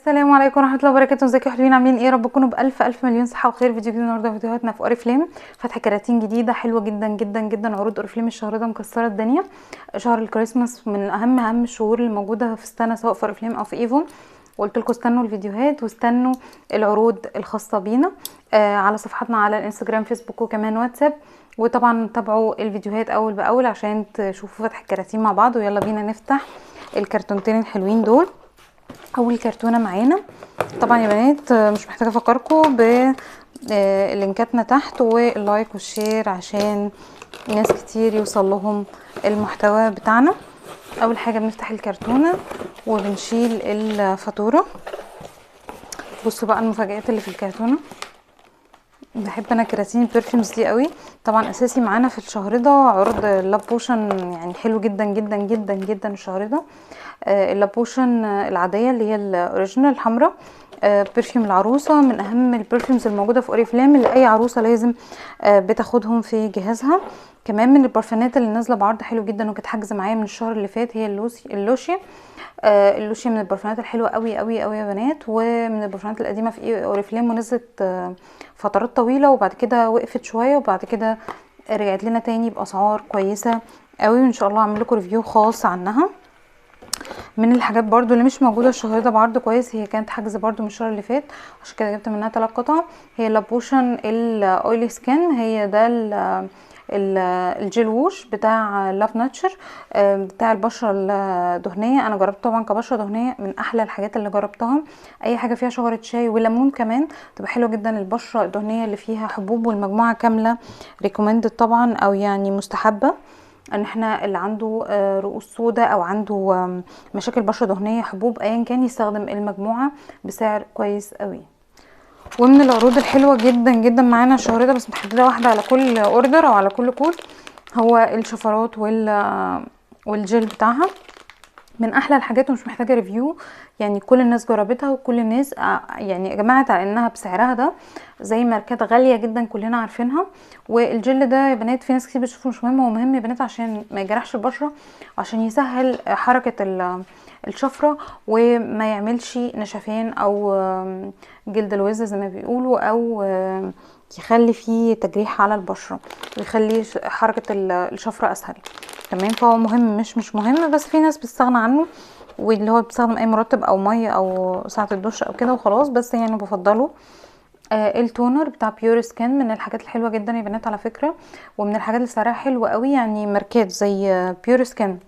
السلام عليكم ورحمه الله وبركاته. ازيكم يا حلوين؟ عاملين ايه؟ رب تكونوا بالف الف مليون صحه وخير. فيديو جديد النهارده، فيديوهاتنا في اوريفليم فتح كراتين جديده حلوه جدا جدا جدا. عروض اوريفليم الشهر ده مكسره الدنيا. شهر الكريسماس من اهم الشهور اللي موجوده في السنه، سواء في اوريفليم او في ايفون. وقلت لكم استنوا الفيديوهات واستنوا العروض الخاصه بينا على صفحاتنا على الانستجرام، فيسبوك، وكمان واتساب. وطبعا تابعوا الفيديوهات اول باول عشان تشوفوا فتح الكراتين مع بعض. ويلا بينا نفتح الكرتونتين الحلوين دول. اول كرتونه معانا طبعا يا بنات، مش محتاجه افكركم بلينكاتنا تحت واللايك والشير عشان ناس كتير يوصل لهم المحتوى بتاعنا. اول حاجه بنفتح الكرتونه وبنشيل الفاتوره. بصوا بقى المفاجآت اللي في الكرتونه. بحب انا كراتين البرفيومز دي قوي. طبعا اساسي معانا في الشهر ده عروض اللاب بوشن، يعني حلو جدا جدا جدا جدا الشهر ده. اللاب بوشن العاديه اللي هي الاوريجينال الحمراء، برفيوم العروسه، من اهم البرفيومز الموجوده في اوريفلام اللي اي عروسه لازم بتاخدهم في جهازها. كمان من البرفانات اللي نازله بعرض حلو جدا وكانت حاجزه معايا من الشهر اللي فات هي اللوشيا. اللوشيا من البرفانات الحلوه قوي قوي قوي يا بنات، ومن البرفانات القديمه في اوريفلام، ونزلت فترات طويله وبعد كده وقفت شويه وبعد كده رجعت لنا تاني باسعار كويسه قوي، وان شاء الله اعمل لكم ريفيو خاص عنها. من الحاجات برضو اللي مش موجوده الشهر ده بعرض كويس، هي كانت حاجزه برضو من الشهر اللي فات عشان كده جبت منها 3 قطع. هي لابوشن الاويلي سكين، هي ده الجيل ووش بتاع لاف ناتشر، بتاع البشره الدهنيه. انا جربت طبعا كبشره دهنيه من احلى الحاجات اللي جربتها. اي حاجه فيها شجره شاي وليمون كمان تبقى حلوه جدا. البشره الدهنيه اللي فيها حبوب والمجموعه كامله ريكومندد طبعا، او يعني مستحبه ان احنا اللي عنده رؤوس سوداء او عنده مشاكل بشره دهنيه حبوب ايا كان يستخدم المجموعه بسعر كويس قوي. ومن العروض الحلوه جدا جدا معانا الشهر ده، بس محدده واحده على كل اوردر او على كل كود، هو الشفرات والجل بتاعها. من احلى الحاجات ومش محتاجه ريفيو، يعني كل الناس جربتها وكل الناس يعني جمعت على انها بسعرها ده، زي ماركات غاليه جدا كلنا عارفينها. والجل ده يا بنات في ناس كتير بتشوفه مش مهم، هو مهم يا بنات عشان ما يجرحش البشره وعشان يسهل حركه الشفره وما يعملش نشفان او جلد الوز زي ما بيقولوا، او يخلي فيه تجريح على البشره ويخلي حركه الشفره اسهل. تمام، فهو مهم مش مهم، بس في ناس بتستغنى عنه واللي هو بتستخدم اي مرطب او ميه او ساعه الدش او كده وخلاص، بس يعني بفضله. التونر بتاع بيور سكين من الحاجات الحلوه جدا يا بنات على فكره، ومن الحاجات اللي سعرها حلو قوي، يعني ماركات زي بيور سكين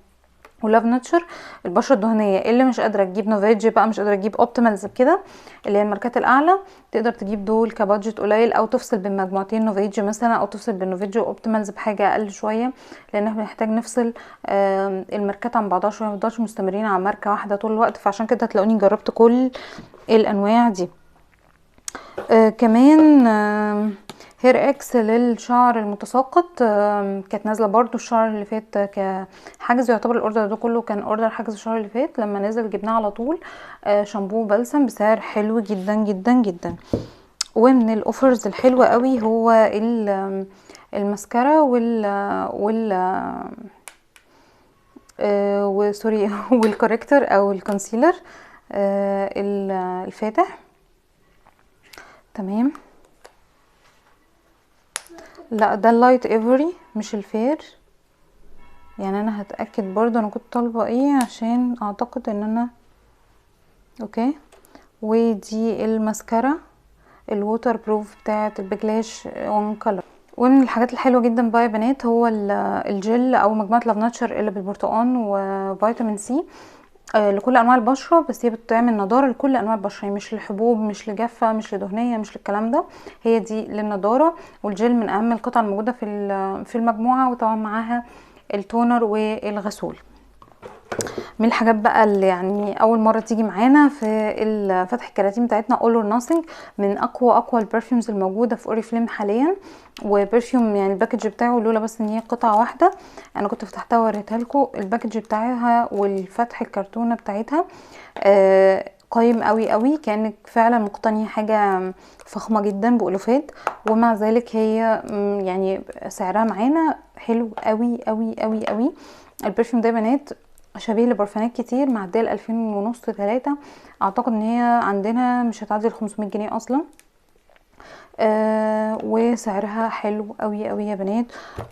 ولاف ناتشر. البشره الدهنيه اللي مش قادره تجيب نوفيج بقى، مش قادره تجيب اوبتيمالز كده اللي هي الماركات الاعلى، تقدر تجيب دول كبادجت قليل، او تفصل بين مجموعتين نوفيج مثلا، او تفصل بين نوفيج واوبتيمالز بحاجه اقل شويه، لان احنا بنحتاج نفصل الماركات عن بعضها شويه، ما نفضلش مستمرين على ماركه واحده طول الوقت. فعشان كده هتلاقوني جربت كل الانواع دي. كمان هير اكس للشعر المتساقط، كانت نازله برضو الشهر اللي فات كحجز، يعتبر الاوردر ده كله كان اوردر حجز الشهر اللي فات، لما نزل جبناه على طول. شامبو بلسم بسعر حلو جدا جدا جدا. ومن الاوفرز الحلوه قوي هو الماسكارا وسوري والكوريكتور او الكونسيلر الفاتح. تمام، لا ده اللايت ايفوري مش الفير، يعني انا هتأكد برضو انا كنت طالبة ايه عشان اعتقد ان انا اوكي. ودي الماسكارا الووتر بروف بتاعت البجلاش اون كولر. ومن الحاجات الحلوه جدا بقى يا بنات هو الجل او مجموعه لاف ناتشر اللي بالبرتقال وفيتامين سي، لكل انواع البشره، بس هي بتعمل نضاره لكل انواع البشره، يعني مش للحبوب، مش لجافه، مش لدهنيه، مش للكلام ده، هي دي للنضاره. والجل من اهم القطع الموجوده في المجموعه، وطبعا معاها التونر والغسول. من الحاجات بقى اللي يعني اول مره تيجي معانا في فتح الكراتين بتاعتنا All or Nothing، من اقوى البرفيومز الموجوده في اوريفليم حاليا. وبرفيوم يعني الباكج بتاعه لولا بس ان هي قطعه واحده، انا كنت فتحتها ووريتها لكم الباكج بتاعها والفتح الكرتونه بتاعتها قيم قوي قوي، كانك فعلا مقتنيه حاجه فخمه جدا بالوفات، ومع ذلك هي يعني سعرها معانا حلو قوي قوي قوي قوي. البرفيوم ده يا بنات شبيه لبرفانات كتير، معديه ال 2000 ونص 3. اعتقد ان هي عندنا مش هتعدي ال 500 جنيه اصلا. وسعرها حلو قوي قوي يا بنات.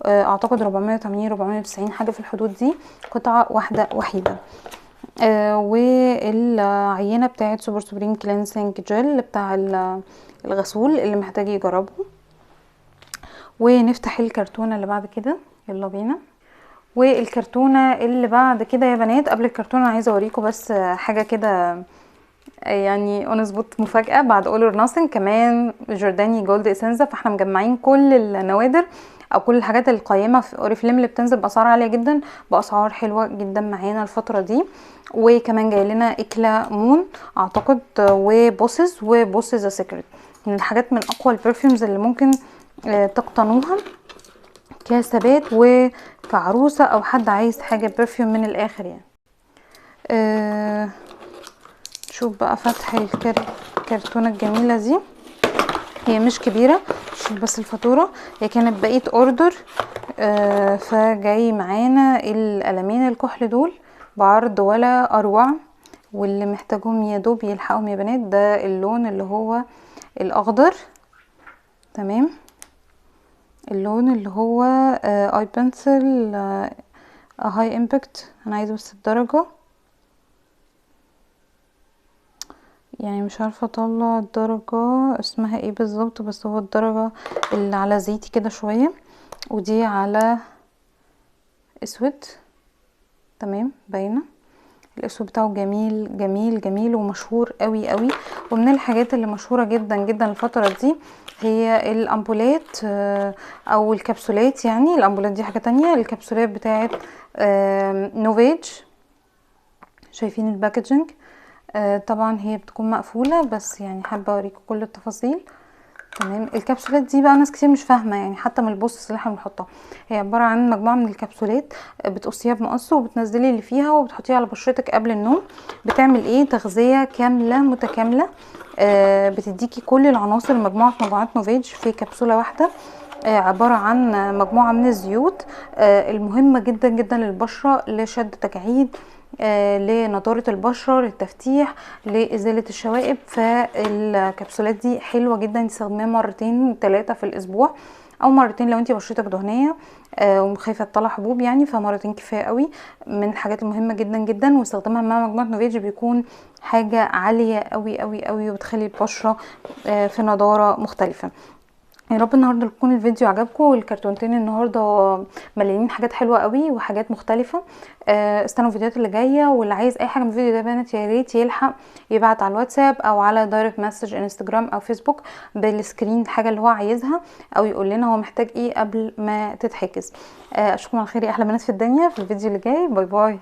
اعتقد 480 490 حاجه في الحدود دي، قطعه واحده وحيده. والعينه بتاعت سوبر سوبريم كلينسينج جل بتاع الغسول اللي محتاج يجربه. ونفتح الكرتونه اللي بعد كده، يلا بينا. والكرتونه اللي بعد كده يا بنات، قبل الكرتونه عايزه اوريكم بس حاجه كده يعني اون سبوت مفاجاه بعد اول اور ناثينج، كمان جورداني جولد اسنزا. فاحنا مجمعين كل النوادر او كل الحاجات القيمه في اوريفليم اللي بتنزل باسعار عاليه جدا، باسعار حلوه جدا معانا الفتره دي. وكمان جاي لنا اكلا مون اعتقد، وبوسز ذا سيكريت، من الحاجات من اقوى البرفيومز اللي ممكن تقتنوها كثبات وكعروسه او حد عايز حاجه برفيوم من الاخر يعني. شوف بقى فتح الكرتونه الجميله دي، هي مش كبيره، شوف بس الفاتوره، هي كانت بقيه اوردر. فجاي معانا القلمين الكحل دول بعرض ولا اروع، واللي محتاجهم يا دوب يلحقهم يا بنات. ده اللون اللي هو الاخضر، تمام. اللون اللي هو اي بنسل هاي امباكت، انا عايزه بس الدرجه، يعني مش عارفه اطلع الدرجه اسمها ايه بالظبط، بس هو الدرجه اللي على زيتي كده شويه، ودي على اسود، تمام. باينه الاسود بتاعه جميل جميل جميل ومشهور قوي قوي. ومن الحاجات اللي مشهوره جدا جدا الفتره دي هي الامبولات او الكبسولات. يعني الامبولات دي حاجه تانية، الكبسولات بتاعت نوفيج. شايفين الباكجينج؟ طبعا هي بتكون مقفوله، بس يعني حابه اوريكم كل التفاصيل، تمام. الكبسولات دي بقى ناس كتير مش فاهمه، يعني حتى من البوستس اللي احنا بنحطها، هي عباره عن مجموعه من الكبسولات بتقصيها بمقص وبتنزلي اللي فيها وبتحطيها على بشرتك قبل النوم. بتعمل ايه؟ تغذيه كامله متكامله، بتديكي كل العناصر، مجموعات نوفيج في كبسوله واحده. عباره عن مجموعه من الزيوت المهمه جدا جدا للبشره، لشد تجاعيد، لنضاره البشره، للتفتيح، لازاله الشوائب. فالكبسولات دي حلوه جدا، تستخدميها مرتين 3 في الاسبوع، او مرتين لو انتي بشرتك دهنيه وخايفه تطلع حبوب، يعني فمرتين كفايه قوي. من الحاجات المهمه جدا جدا، واستخدامها مع مجموعه نوفيج بيكون حاجه عاليه قوي قوي قوي، وبتخلي البشره في نضاره مختلفه. يا رب النهارده يكون الفيديو عجبكم، والكرتونتين النهارده مليانين حاجات حلوه قوي وحاجات مختلفه. استنوا الفيديوهات اللي جايه، واللي عايز اي حاجه من الفيديو ده بنات يا ريت يلحق يبعت على الواتساب او على دايركت مسج انستجرام او فيسبوك بالسكرين الحاجه اللي هو عايزها، او يقول لنا هو محتاج ايه قبل ما تتحجز. اشوفكم على خير يا احلى بنات في الدنيا في الفيديو اللي جاي. باي باي.